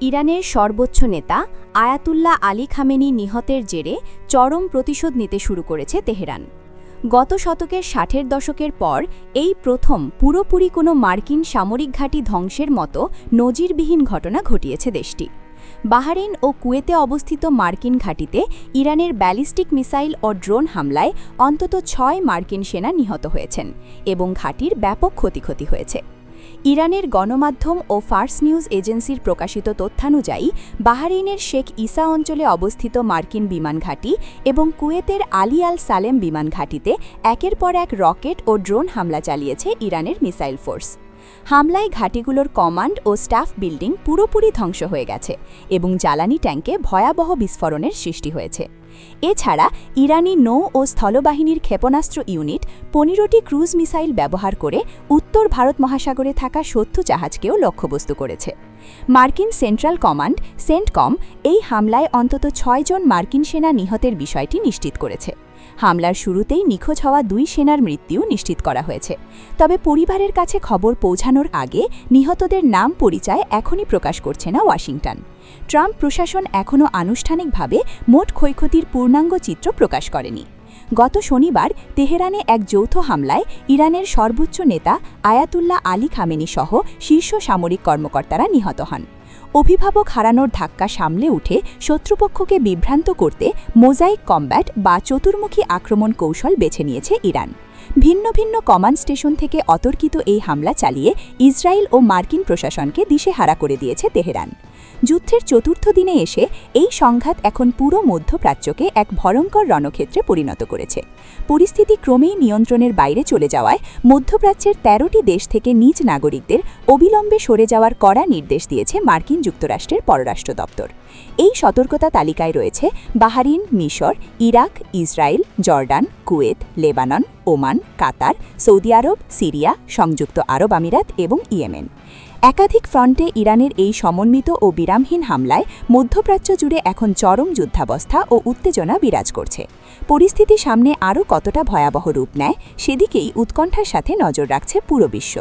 ইরানের সর্বোচ্চ নেতা আয়াতুল্লাহ আলী খামেনি নিহতের জেরে চরম প্রতিশোধ নিতে শুরু করেছে তেহরান। গত শতকের ৬০-এর দশকের পর এই প্রথম পুরোপুরি কোনো মার্কিন সামরিক ঘাঁটি ধ্বংসের মতো নজিরবিহীন ঘটনা ঘটিয়েছে দেশটি। বাহরাইন ও কুয়েতে অবস্থিত মার্কিন ঘাঁটিতে ইরানের ব্যালিস্টিক মিসাইল ও ড্রোন হামলায় অন্তত ৬ মার্কিন সেনা নিহত হয়েছেন এবং ঘাঁটির ব্যাপক ক্ষয়ক্ষতি হয়েছে। ইরানের গণমাধ্যম ও ফার্স নিউজ এজেন্সির প্রকাশিত তথ্যানুযায়ী বাহরাইনের শেখ ইসা অঞ্চলে অবস্থিত মার্কিন বিমান ঘাঁটি এবং কুয়েতের আলী আল সালেম বিমান ঘাঁটিতে একের পর এক রকেট ও ড্রোন হামলা চালিয়েছে ইরানের মিসাইল ফোর্স। হামলায় ঘাঁটিগুলোর কমান্ড ও স্টাফ বিল্ডিং পুরোপুরি ধ্বংস হয়ে গেছে এবং জ্বালানি ট্যাঙ্কে ভয়াবহ বিস্ফোরণের সৃষ্টি হয়েছে। এছাড়া ইরানি নৌ ও স্থলবাহিনীর ক্ষেপণাস্ত্র ইউনিট ১৫টি ক্রুজ মিসাইল ব্যবহার করে উত্তর ভারত মহাসাগরে থাকা শত্রু জাহাজকেও লক্ষ্যবস্তু করেছে। মার্কিন সেন্ট্রাল কমান্ড সেন্টকম এই হামলায় অন্তত ৬ জন মার্কিন সেনা নিহতের বিষয়টি নিশ্চিত করেছে। হামলার শুরুতেই নিখোঁজ হওয়া ২ সেনার মৃত্যু নিশ্চিত করা হয়েছে, তবে পরিবারের কাছে খবর পৌঁছানোর আগে নিহতদের নাম পরিচয় এখনই প্রকাশ করছে না ওয়াশিংটন। ট্রাম্প প্রশাসন এখনও আনুষ্ঠানিকভাবে মোট ক্ষয়ক্ষতির পূর্ণাঙ্গ চিত্র প্রকাশ করেনি। গত শনিবার তেহরানে এক যৌথ হামলায় ইরানের সর্বোচ্চ নেতা আয়াতুল্লাহ আলী খামেনি সহ শীর্ষ সামরিক কর্মকর্তারা নিহত হন। অভিভাবক হারানোর ধাক্কা সামলে উঠে শত্রুপক্ষকে বিভ্রান্ত করতে মোজাইক কম্ব্যাট বা চতুর্মুখী আক্রমণ কৌশল বেছে নিয়েছে ইরান। ভিন্ন ভিন্ন কমান্ড স্টেশন থেকে অতর্কিত এই হামলা চালিয়ে ইসরায়েল ও মার্কিন প্রশাসনকে দিশেহারা করে দিয়েছে তেহরান। যুদ্ধের চতুর্থ দিনে এসে এই সংঘাত এখন পুরো মধ্যপ্রাচ্যকে এক ভয়ঙ্কর রণক্ষেত্রে পরিণত করেছে। পরিস্থিতি ক্রমেই নিয়ন্ত্রণের বাইরে চলে যাওয়ায় মধ্যপ্রাচ্যের ১৩টি দেশ থেকে নিজ নাগরিকদের অবিলম্বে সরে যাওয়ার কড়া নির্দেশ দিয়েছে মার্কিন যুক্তরাষ্ট্রের পররাষ্ট্র দপ্তর। এই সতর্কতা তালিকায় রয়েছে বাহরাইন, মিশর, Iraq, Israel, Jordan, Kuwait, Lebanon, Oman, Qatar, সৌদি আরব, সিরিয়া, সংযুক্ত আরব আমিরাত এবং ইয়েমেন। একাধিক ফ্রন্টে ইরানের এই সমন্বিত ও বিরামহীন হামলায় মধ্যপ্রাচ্য জুড়ে এখন চরম যুদ্ধাবস্থা ও উত্তেজনা বিরাজ করছে। পরিস্থিতি সামনে আরও কতটা ভয়াবহ রূপ নেয় সেদিকেই উৎকণ্ঠার সাথে নজর রাখছে পুরো বিশ্ব।